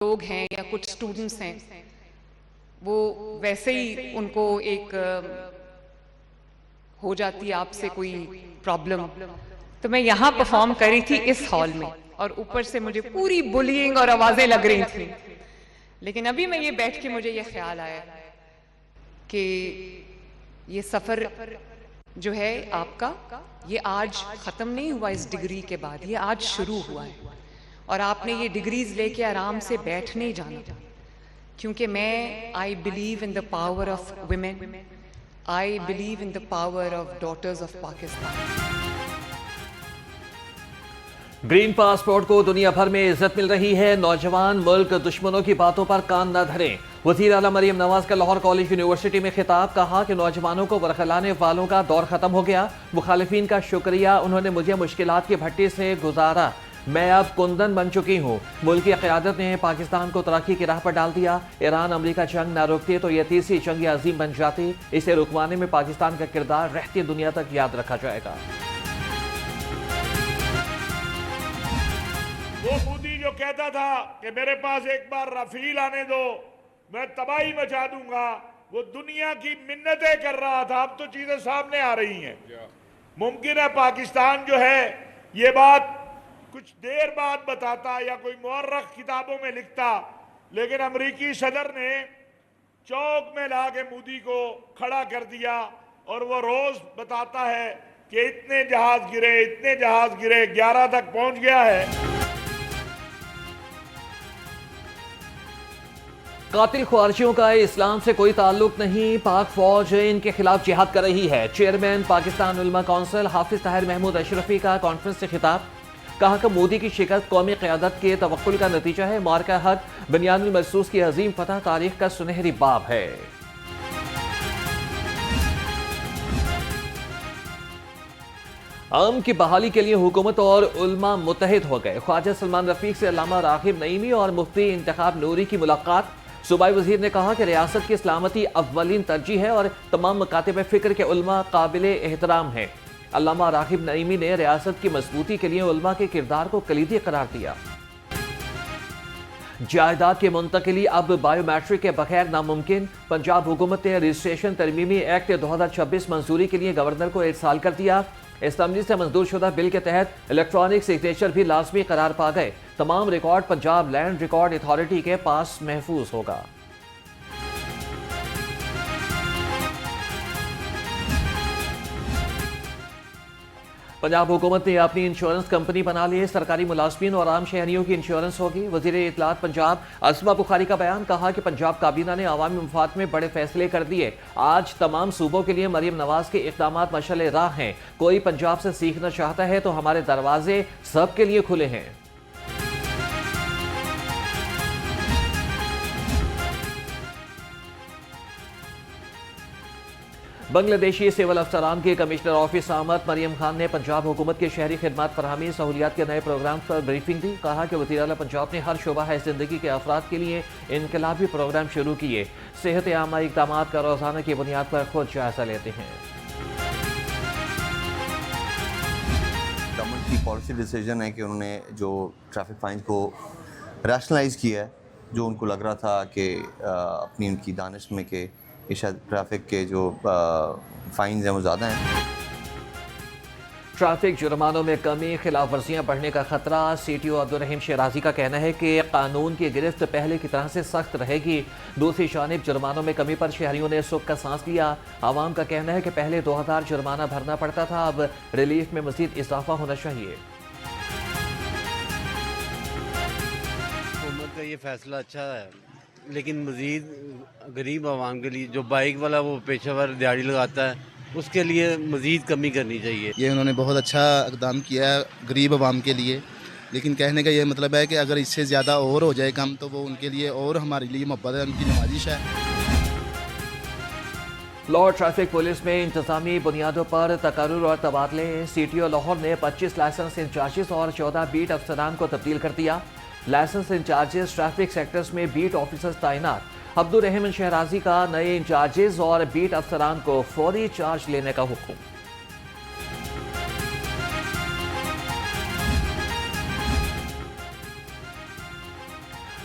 लोग हैं या कुछ स्टूडेंट्स हैं, वो वैसे ही उनको एक हो जाती है आपसे कोई प्रॉब्लम। तो मैं यहाँ परफॉर्म करी थी इस हॉल में, और ऊपर से मुझे पूरी बुलिंग और आवाजें लग रही थी। लेकिन अभी मैं ये बैठ के मुझे ये ख्याल आया कि ये सफर जो है आपका, ये आज खत्म नहीं हुआ इस डिग्री के बाद, ये आज शुरू हुआ है। और आपने ये डिग्रीज लेके आराम से बैठ नहीं जाना, क्योंकि मैं I believe in the power of women, I believe in the power of daughters of Pakistan. Green passport को दुनिया भर में इज्जत मिल रही है। नौजवान मुल्क दुश्मनों की बातों पर कान न धरें। वज़ीर आला मरियम नवाज का लाहौर कॉलेज यूनिवर्सिटी में खिताब। कहा कि नौजवानों को बरखलाने वालों का दौर खत्म हो गया। मुखालिफिन का शुक्रिया, उन्होंने मुझे मुश्किलात की भट्टी से गुजारा। मैं अब कुंदन बन चुकी हूँ। मुल्क की क़यादत ने पाकिस्तान को तरक्की की राह पर डाल दिया। ईरान अमरीका जंग ना रोकते तो यह तीसरी जंग अजीम बन जाती। इसे रुकवाने में पाकिस्तान का किरदार रहती दुनिया तक याद रखा जाएगा। वो मोदी जो कहता था कि मेरे पास एक बार राफेल आने दो, मैं तबाही मचा दूंगा, वो दुनिया की मिन्नतें कर रहा था। अब तो चीजें सामने आ रही हैं। मुमकिन है पाकिस्तान जो है ये बात कुछ देर बाद बताता या कोई मुअर्रख किताबों में लिखता, लेकिन अमरीकी सदर ने चौक में ला के मोदी को खड़ा कर दिया, और वो रोज बताता है कि इतने जहाज गिरे 11 तक पहुंच गया है। कातिल ख्वारिजियों का इस्लाम से कोई ताल्लुक नहीं। पाक फौज इनके खिलाफ जिहाद कर रही है। चेयरमैन पाकिस्तान उलमा काउंसिल हाफिज ताहिर महमूद अशरफी का कॉन्फ्रेंस से खिताब। कहा कि मोदी की शिकस्त कौमी क़यादत के तवक्कुल का नतीजा है। मार्का हक बनियानुल मरसूस की अजीम फतह तारीख का सुनहरी बाब है। आम की बहाली के लिए हुकूमत और उलमा मुत्तहिद हो गए। ख्वाजा सलमान रफीक से अल्लामा रागिब नईमी और मुफ्ती इंतखाब नूरी की मुलाकात। सूबाई वजीर ने कहा कि रियासत की सलामती अव्वलीन तरजीह है और तमाम मकातिब फ़िक्र के उलमा काबिले एहतराम हैं। अल्लामा रागिब नईमी ने रियासत की मजबूती के लिए उलमा के किरदार को कलीदी करार दिया। जायदाद की मुंतकिली अब बायोमेट्रिक के बगैर नामुमकिन। पंजाब हुकूमत ने रजिस्ट्रेशन तरमीमी एक्ट 2026 मंजूरी के लिए गवर्नर को इरसाल कर दिया। असेंबली से मंजूर शुदा बिल के तहत इलेक्ट्रॉनिक सिग्नेचर भी लाजमी करार पा गए। तमाम record Punjab land record authority के पास महफूज होगा। पंजाब हुकूमत ने अपनी इंश्योरेंस कंपनी बना ली है। सरकारी मुलाजमीन और आम शहरियों की इंश्योरेंस होगी। वज़ीर इत्तलात पंजाब असमा बुखारी का बयान। कहा कि पंजाब काबीना ने अवामी मफाद में बड़े फैसले कर दिए। आज तमाम सूबों के लिए मरियम नवाज के इक़दाम मशाल राह हैं। कोई पंजाब से सीखना चाहता है तो हमारे दरवाजे सबके लिए खुले हैं। बांग्लादेशी सिविल अफसरान के कमिश्नर ऑफिस आमद मरियम खान ने पंजाब हुकूमत के शहरी खिदमत फरहमी सहूलियात के नए प्रोग्राम पर ब्रीफिंग दी। कहा कि वज़ीर आला पंजाब ने हर शोबा है जिंदगी के अफराद के लिए इनकलाबी प्रोग्राम शुरू किए। सेहत आमा इक़दाम का रोजाना की बुनियाद पर खुद जायजा लेते हैं। गवर्नमेंट की पॉलिसी डिसीजन है कि उन्होंने जो ट्रैफिक फाइन को रैशनलाइज किया है, जो उनको लग रहा था कि अपनी उनकी दानिश में कि शायद ट्रैफिक के जो फाइन्स हैं वो ज़्यादा हैं। ट्रैफिक जुर्मानों में कमी, खिलाफ वर्जियाँ बढ़ने का खतरा। CTO अब्दुल रहीम शराजी का कहना है कि कानून की गिरफ्त पहले की तरह से सख्त रहेगी। दूसरी जानिब जुर्मानों में कमी पर शहरियों ने सुख का सांस लिया। आवाम का कहना है कि पहले 2000 जुर्माना भरना पड़ता था, अब रिलीफ में मजीद इजाफा होना चाहिए। हुकूमत का ये फैसला अच्छा है, लेकिन मज़ीद गरीब आवाम के लिए जो बाइक वाला वो पेशेवर दिहाड़ी लगाता है, उसके लिए मज़ीद कमी करनी चाहिए। ये उन्होंने बहुत अच्छा इक़दाम किया है गरीब आवाम के लिए, लेकिन कहने का ये मतलब है कि अगर इससे ज़्यादा और हो जाए कम तो वो उनके लिए और हमारे लिए मोहब्बत है, उनकी नवाजिश है। लाहौर ट्रैफिक पुलिस में इंतजामी बुनियादों पर तकर्रुर और तबादले। CTO लाहौर ने 25 लाइसेंस इंचार्जेस और 14 बीट अफसरान को तब्दील कर दिया। लाइसेंस इंचार्जेस ट्रैफिक सेक्टर्स में बीट ऑफिसर्स तैनात। अब्दुल रहमान शहराजी का नए इंचार्जेस और बीट अफसरान को फौरी चार्ज लेने का हुक्म।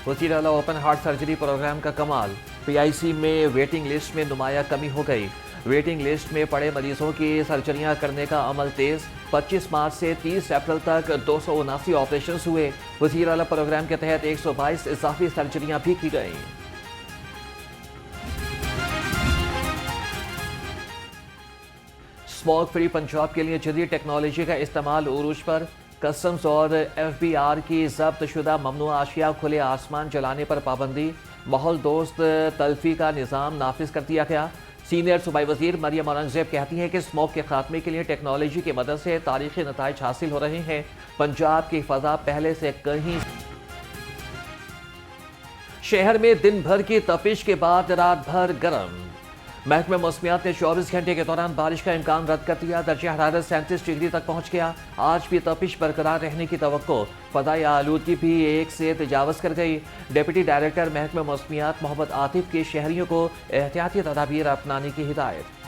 वज़ीर आला ओपन हार्ट सर्जरी प्रोग्राम का कमाल। PIC में वेटिंग लिस्ट में नुमाया कमी हो गई। वेटिंग लिस्ट में पड़े मरीजों की सर्जरियां करने का अमल तेज। 25 मार्च से 30 अप्रैल तक 279 ऑपरेशन हुए। वज़ीर आला प्रोग्राम के तहत 122 इजाफी सर्जरियां भी की गई। स्मोक फ्री पंजाब के लिए जदीद टेक्नोलॉजी का इस्तेमाल उरूज पर। कस्टम्स और FBR की जब्त शुदा ममनुआ अशिया खुले आसमान जलाने पर पाबंदी। माहौल दोस्त तल्फी का निज़ाम नाफिज कर दिया गया। सीनियर सूबाई वजीर मरियम औरंगजेब कहती हैं कि स्मोक के खात्मे के लिए टेक्नोलॉजी की मदद से तारीखी नताइज हासिल हो रहे हैं। पंजाब की फजा पहले से कहीं। शहर में दिन भर की तपिश के बाद रात भर गर्म। महकमा मौसमियात ने 24 घंटे के दौरान बारिश का इम्कान रद्द कर दिया। दर्जा हरारत 37 डिग्री तक पहुंच गया। आज भी तपिश बरकरार रहने की तवक्को। फदाई आलूदगी भी 1 से तजावज़ कर गई। डिप्टी डायरेक्टर महकमा मौसमियात मोहम्मद आतिफ की शहरियों को एहतियाती तदाबीर अपनाने की हिदायत।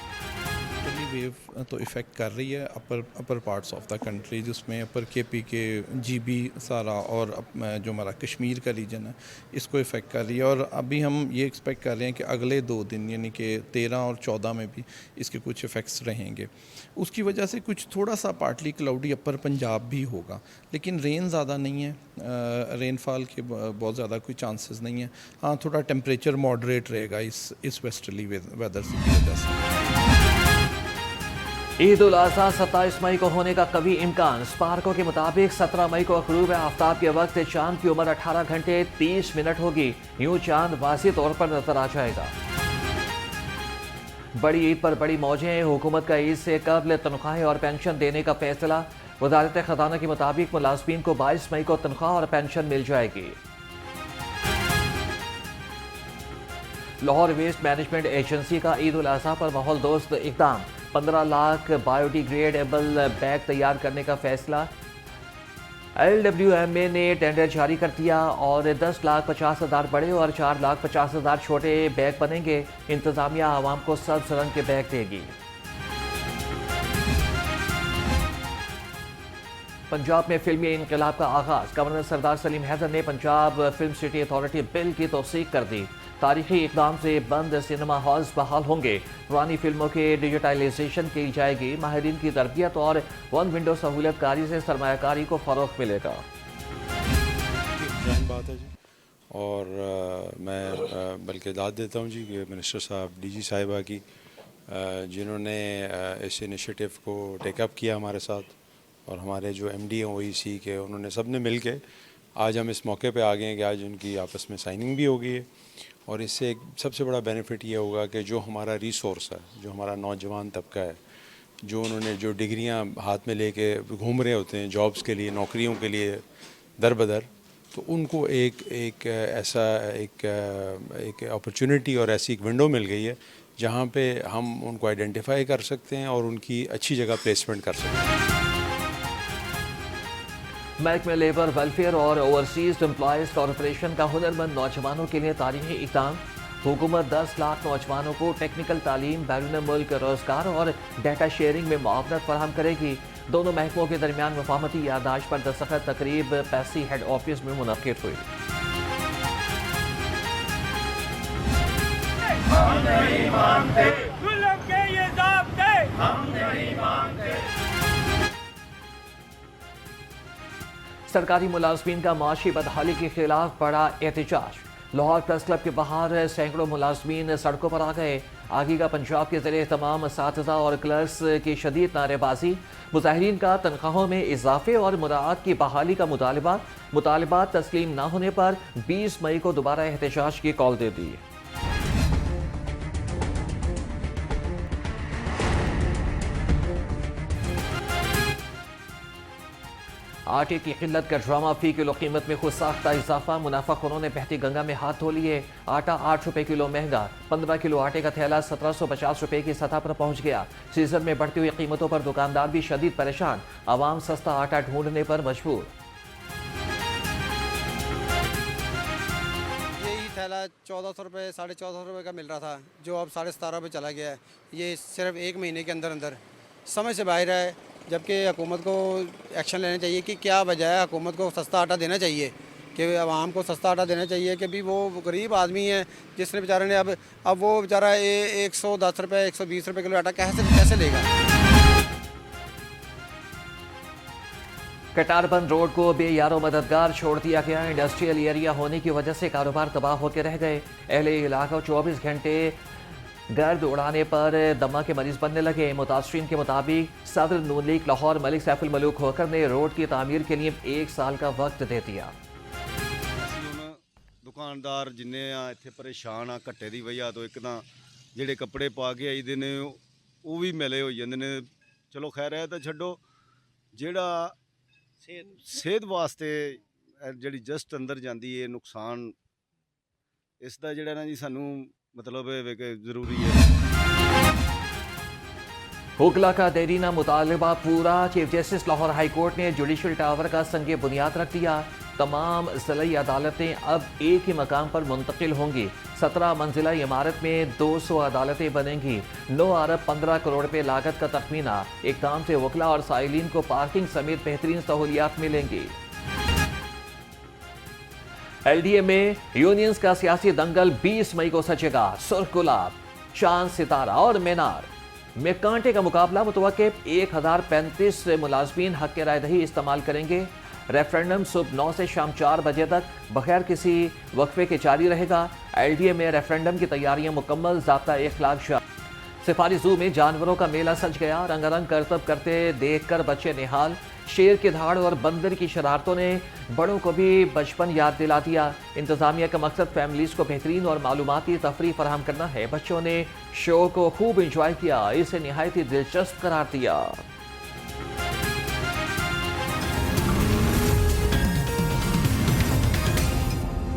वेव तो इफ़ेक्ट कर रही है अपर पार्ट्स ऑफ द कंट्री, जिसमें अपर KP के GB सारा और जो हमारा कश्मीर का रीजन है इसको इफ़ेक्ट कर रही है। और अभी हम ये एक्सपेक्ट कर रहे हैं कि अगले 2 दिन यानी कि 13 और 14 में भी इसके कुछ इफ़ेक्ट्स रहेंगे। उसकी वजह से कुछ थोड़ा सा पार्टली क्लाउडी अपर पंजाब भी होगा, लेकिन रेन ज़्यादा नहीं है, रेनफॉल के बहुत ज़्यादा कोई चांसेस नहीं है। हाँ, थोड़ा टेम्परेचर मॉडरेट रहेगा इस वेस्टर्ली वेदर की वजह से। ईद उल अज़हा 27 मई को होने का कवी इम्कान। स्पार्को के मुताबिक 17 मई को ग़ुरूब आफ्ताब के वक्त चांद की उम्र 18 घंटे 30 मिनट होगी। यूं चांद वाज़ेह तौर पर नजर आ जाएगा। बड़ी ईद पर बड़ी मौजें। हुकूमत का ईद से कबल तनख्वाहें और पेंशन देने का फैसला। वज़ारत ख़जाना के मुताबिक मुलाज़मीन को 22 मई को तनख्वाह और पेंशन मिल जाएगी। लाहौर वेस्ट मैनेजमेंट एजेंसी का ईद उल अज़हा पर माहौल दोस्त इक़दाम। 15 लाख बायोडिग्रेडेबल बैग तैयार करने का फैसला। LWMA ने टेंडर जारी कर दिया और 10,50,000 बड़े और 4,50,000 छोटे बैग बनेंगे। इंतजामिया आवाम को सब्ज रंग के बैग देगी। पंजाब में फिल्मी इनकलाब का आगाज। गवर्नर सरदार सलीम हैदर ने Punjab film city authority bill की तौसीक कर दी। तारीखी इकदाम से बंद सिनेमा हॉल्स बहाल होंगे। पुरानी फिल्मों के डिजिटाइजेशन की जाएगी। माहिरीन की तरबियत और वन विंडो सहूलत कारी से सरमायाकारी को फ़रोग़ मिलेगा। बात है जी, और मैं बल्कि दाद देता हूँ जी कि मिनिस्टर साहब DG साहिबा की, जिन्होंने इस इनिशिएटिव को टेकअप किया हमारे साथ, और हमारे जो MD हैं OEC के, उन्होंने सब ने मिल के आज हम इस मौके पे आ गए हैं कि आज उनकी आपस में साइनिंग भी हो गई है। और इससे एक सबसे बड़ा बेनिफिट ये होगा कि जो हमारा रिसोर्स है, जो हमारा नौजवान तबका है, जो उन्होंने जो डिग्रियां हाथ में लेके घूम रहे होते हैं जॉब्स के लिए, नौकरियों के लिए दर बदर, तो उनको एक ऐसा एक अपॉर्चुनिटी और ऐसी एक विंडो मिल गई है जहाँ पे हम उनको आइडेंटिफाई कर सकते हैं और उनकी अच्छी जगह प्लेसमेंट कर सकते हैं। महकमे लेबर वेलफेयर और ओवरसीज एम्प्लॉयज़ कॉरपोरेशन का हुनरमंद नौजवानों के लिए तारीखी इक़दाम। हुकूमत 10 लाख नौजवानों को टेक्निकल तालीम, बैरून मुल्क रोजगार और डाटा शेयरिंग में मुआवनत फराहम करेगी। दोनों महकमों के दरमियान मुफाहमती यादाश्त पर दस्तखत तकरीब पैसी हेड ऑफिस में मुनक्किद हुई। हम नहीं मानते जुल्म के ये ज़ाब्ते, हम नहीं मानते। सरकारी मुलाजमीन का माशी बदहाली के खिलाफ बड़ा एहतजाज। लाहौर प्रेस क्लब के बाहर सैकड़ों मुलाजमीन सड़कों पर आ गए। आगीगा पंजाब के ज़रिए तमाम असातिज़ा और क्लर्क्स की शदीद नारेबाजी। मुजाहिरीन का तनख्वाहों में इजाफे और मुराआत की बहाली का मुतालबात तस्लीम न होने पर 20 मई को दोबारा एहतजाज की कॉल दे दी। आटे की किल्लत का ड्रामा। फी किलो कीमत में खुद साख्ता इजाफा। मुनाफाखोरों ने बहती गंगा में हाथ धो लिए। आटा 8 रुपए किलो महंगा। 15 किलो आटे का थैला 1750 रुपए की सतह पर पहुंच गया। सीजन में बढ़ती हुई कीमतों पर दुकानदार भी शदीद परेशान। आवाम सस्ता आटा ढूंढने पर मजबूर। यही थैला 1400 रुपये 1450 रुपये का मिल रहा था, जो अब 17.5 रुपये चला गया है। ये सिर्फ 1 महीने के अंदर अंदर समझ से बाहर है। जबकि हुकूमत को एक्शन लेना चाहिए कि क्या वजह है, हुकूमत को सस्ता आटा देना चाहिए, कि आवाम को सस्ता आटा देना चाहिए कि भी वो गरीब आदमी है जिसने बेचारे ने अब वो बेचारा 110 रुपये 120 रुपये किलो आटा कैसे लेगा। कटारबंद रोड को बेयारो मददगार छोड़ दिया गया। इंडस्ट्रियल एरिया होने की वजह से कारोबार तबाह होकर रह गए। अहले इलाका 24 घंटे गर्द उड़ाने पर दमा के मरीज बनने लगे। मुतासरीन के मुताबिक सदर नून लीग लाहौर मलिक सैफुल मलूक होकर ने रोड की तामीर के लिए 1 साल का वक्त दे दिया। दुकानदार जिन्ने इत्थे परेशान आ घट्टे दी वजह तो एक तां जेह्ड़े कपड़े पा के आई दे ने ओह भी मैले हो जांदे ने। चलो खैर है तो छड्डो, जेह्ड़ा सेहत वास्ते जेह्ड़ी जस्ट अंदर जांदी है नुकसान इसदा जेह्ड़ा ना जी सानू मतलब जरूरी है। हुगला का देरीना मुतालबा पूरा। Chief justice Lahore high court ने जुडिशल टावर का संगे बुनियाद रख दिया। तमाम ज़िली अदालतें अब एक ही मकाम पर मुंतकिल होंगी। 17 मंजिला इमारत में 200 अदालतें बनेंगी। 9 अरब 15 करोड़ रुपए लागत का तखमीना। इक़दाम से वकला और साइलिन को पार्किंग समेत बेहतरीन सहूलियात मिलेंगी। LDA में यूनियंस का सियासी दंगल 20 मई को सचेगा। सुर्ख गुलाब, चांद सितारा और मीनार में कांटे का मुकाबला। मुतवक्के 1035 मुलाजमीन हक के रायदही इस्तेमाल करेंगे। रेफरेंडम सुबह 9 से शाम 4 बजे तक बगैर किसी वक्फे के जारी रहेगा। LDA में रेफरेंडम की तैयारियां मुकम्मल, ज़ाब्ता इखलाक जारी। सिफारी जू में जानवरों का मेला सज गया। रंगारंग करतब करते देखकर बच्चे निहाल। शेर की धाड़ और बंदर की शरारतों ने बड़ों को भी बचपन याद दिला दिया। इंतजामिया का मकसद फैमिलीज को बेहतरीन और मालूमाती तफरीह फराहम करना है। बच्चों ने शो को खूब इंजॉय किया, इसे निहायत ही दिलचस्प करार दिया।